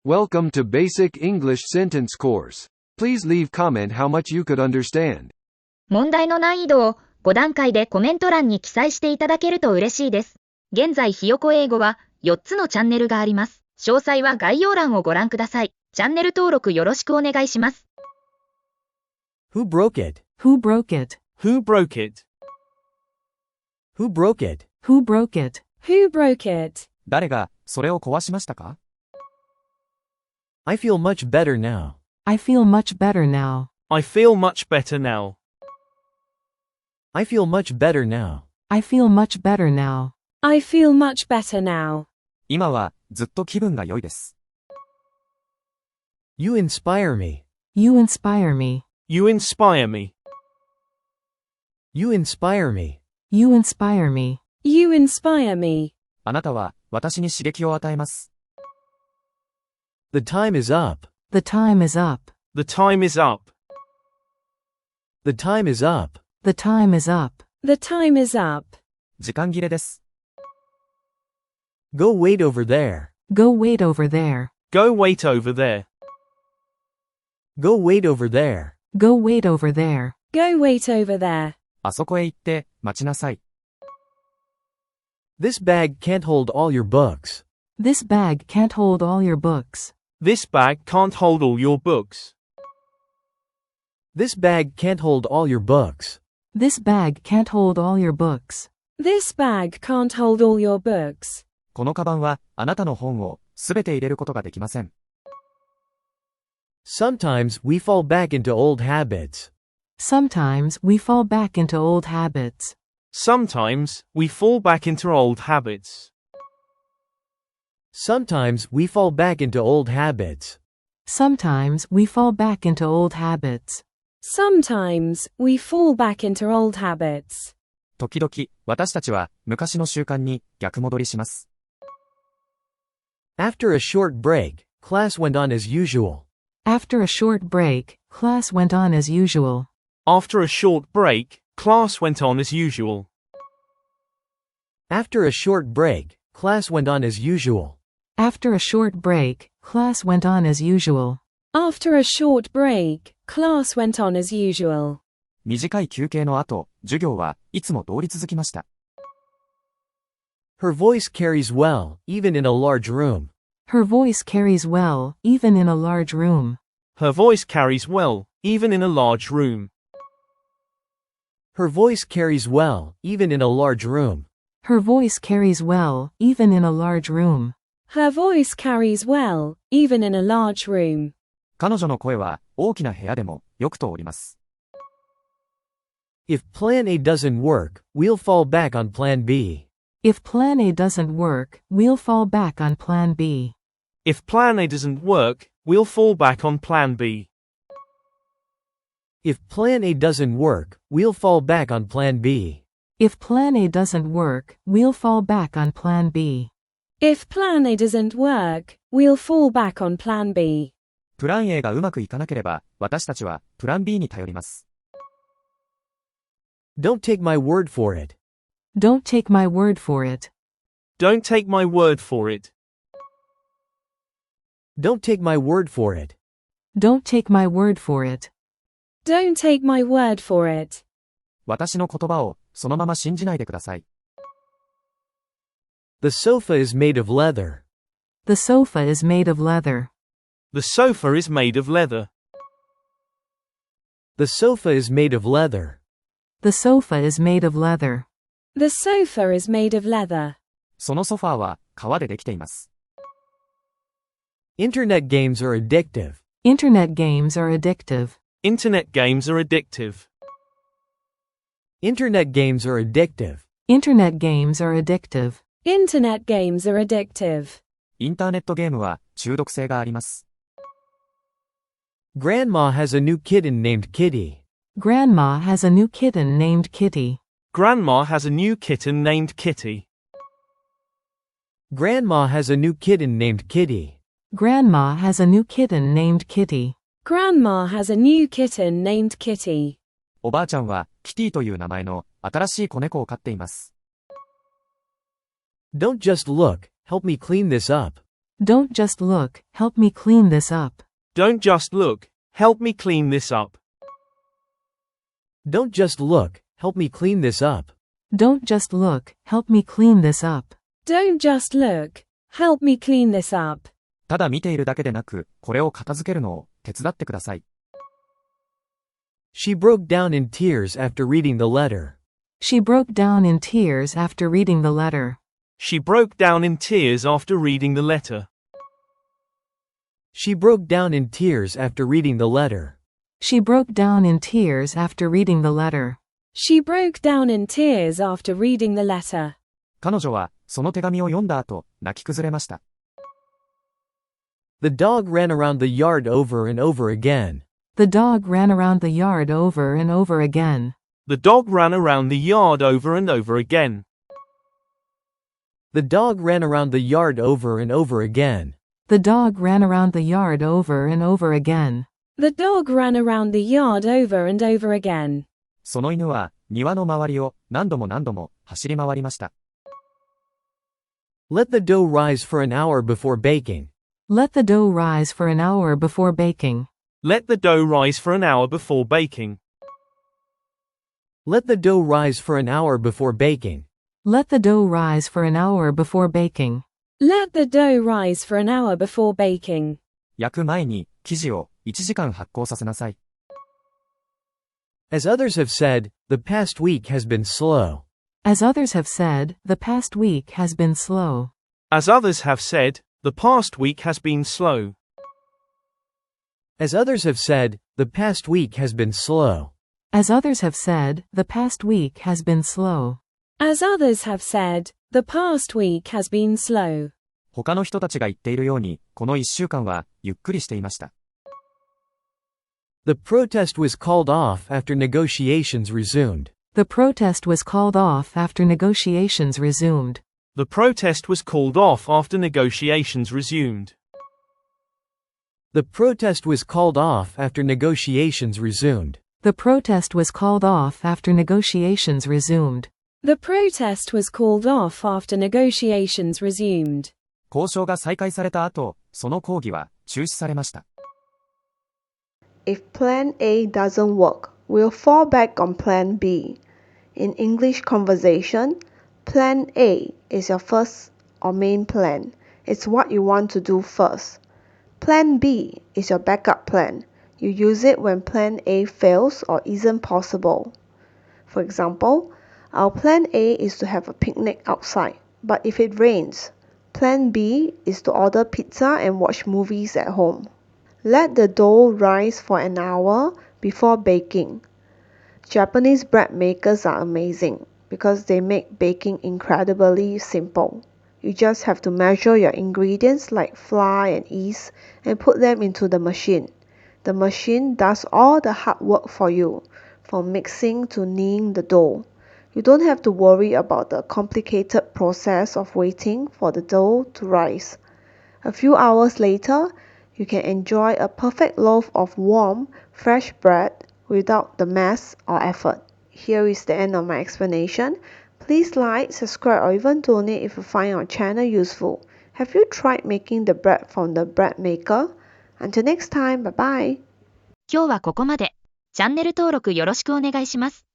Welcome to Basic English Sentence course. Please leave comment how much you could understand. 問題の難易度を5段階でコメント欄に記載していただけると嬉しいです。現在ひよこ英語は4つのチャンネルがあります。詳細は概要欄をご覧ください。チャンネル登録よろしくお願いします。Who broke it? Who broke it? Who broke it? Who broke it? Who broke it? Who broke it? 誰がそれを壊しましたか？ I feel much better now. I feel much better now. I feel much better now. I feel much better now. I feel much better now. I feel much better now. 今はずっと気分が良いです。You inspire me. You inspire me. You inspire me. You inspire me. You inspire me. You inspire me. あなたは私に刺激を与えます。The time is up. The time is up. The time is up. The time is up. The time is up. The time is up. 時間切れです。Go wait over there. Go wait over there. Go wait over there. Go wait over there. Go wait over there. Go wait over there. あそこへ行って待ちなさい。This bag can't hold all your books. This bag can't hold all your books. This bag can't hold all your books. This bag can't hold all your books. This bag can't hold all your books. This bag can't hold all your books. このカバンはあなたの本をすべて入れることができません。Sometimes we fall back into old habits. Sometimes we fall back into old habits. Sometimes we fall back into old habits. Sometimes we fall back into old habits. Sometimes we fall back into old habits. Sometimes we fall back into old habits. 時々、私たちは昔の習慣に逆戻りします。After a short break, class went on as usual. After a short break, class went on as usual. After a short break, class went on as usual. After a short break, class went on as usual. After a short break, class went on as usual. After a short break, class went on as usual. 短い休憩の後、授業はいつも通り続きました。Her voice carries well, even in a large room. Her voice carries well, even in a large room. Her voice carries well, even in a large room. Her voice carries well, even in a large room. Her voice carries well, even in a large room. Her voice carries well, even in a large room. 彼女の声は大きな部屋でもよく通ります。If Plan A doesn't work, we'll fall back on Plan B. If Plan A doesn't work, we'll fall back on Plan B. If Plan A doesn't work, we'll fall back on Plan B. If Plan A doesn't work, we'll fall back on Plan B. If Plan A doesn't work, we'll fall back on Plan B. If Plan A doesn't work, we'll fall back on Plan B. プラン A がうまくいかなければ、私たちはプラン B に頼ります。Don't take my word for it. Don't take my word for it. Don't take my word for it. Don't take my word for it. Don't take my word for it. Don't take my word for it. 私の言葉をそのまま信じないでください。The sofa is made of leather. The sofa is made of leather. The sofa is made of leather. The sofa is made of leather. The sofa is made of leather. The sofa is made of leather. そのソファーは革でできています。Internet games are addictive. Internet games are addictive. Internet games are addictive. Internet games are addictive. Internet games are addictive. Internet games are addictive. インターネットゲームは中毒性があります。Grandma has a new kitten named Kitty. Grandma has a new kitten named Kitty. Grandma has a new kitten named Kitty. Grandma has a new kitten named Kitty. Grandma has a new kitten named Kitty. Grandma has a new kitten named Kitty. おばあちゃんはキティという名前の新しい子猫を飼っています。Don't just look, help me clean this up. Don't just look, help me clean this up. Don't just look, help me clean this up. Don't just look, help me clean this up. Don't just look, help me clean this up. Don't just look, help me clean this up. ただ見ているだけでなく、これを片付けるのを手伝ってください。She broke down in tears after reading the letter. She broke down in tears after reading the letter. She broke down in tears after reading the letter. She broke down in tears after reading the letter. She broke down in tears after reading the letter. She broke down in tears after reading the letter. 彼女は、その手紙を読んだ後、泣き崩れました。The dog ran around the yard over and over again. The dog ran around the yard over and over again. The dog ran around the yard over and over again. The dog ran around the yard over and over again. The dog ran around the yard over and over again. The dog ran around the yard over and over again. その犬は、庭の周りを何度も何度も走り回りました。Let the dough rise for an hour before baking. Let the dough rise for an hour before baking. Let the dough rise for an hour before baking. Let the dough rise for an hour before baking. Let the dough rise for an hour before baking. Let the dough rise for an hour before baking. 焼く前に、生地を1時間発酵させなさい。As others have said, the past week has been slow. As others have said, the past week has been slow. As others have said, the past week has been slow. As others have said, the past week has been slow. As others have said, the past week has been slow. As others have said, the past week has been slow. 他の人たちが言っているように、この1週間はゆっくりしていました。The protest was called off after negotiations resumed. The protest was called off after negotiations resumed. The protest was called off after negotiations resumed. The protest was called off after negotiations resumed. The protest was called off after negotiations resumed. The protest was called off after negotiations resumed. 交渉が再開された後、その講義は中止されました。If Plan A doesn't work, we'll fall back on Plan B. In English conversation, Plan A is your first or main plan. It's what you want to do first. Plan B is your backup plan. You use it when Plan A fails or isn't possible. For example, our Plan A is to have a picnic outside, but if it rains, Plan B is to order pizza and watch movies at home. Let the dough rise for an hour before baking. Japanese bread makers are amazing because they make baking incredibly simple. You just have to measure your ingredients like flour and yeast and put them into the machine. The machine does all the hard work for you, from mixing to kneading the dough. You don't have to worry about the complicated process of waiting for the dough to rise. A few hours later, you can enjoy a perfect loaf of warm, fresh bread without the mess or effort. Here is the end of my explanation. Please like, subscribe or even donate if you find our channel useful. Have you tried making the bread from the bread maker? Until next time, bye bye. 今日はここまで。チャンネル登録よろしくお願いします。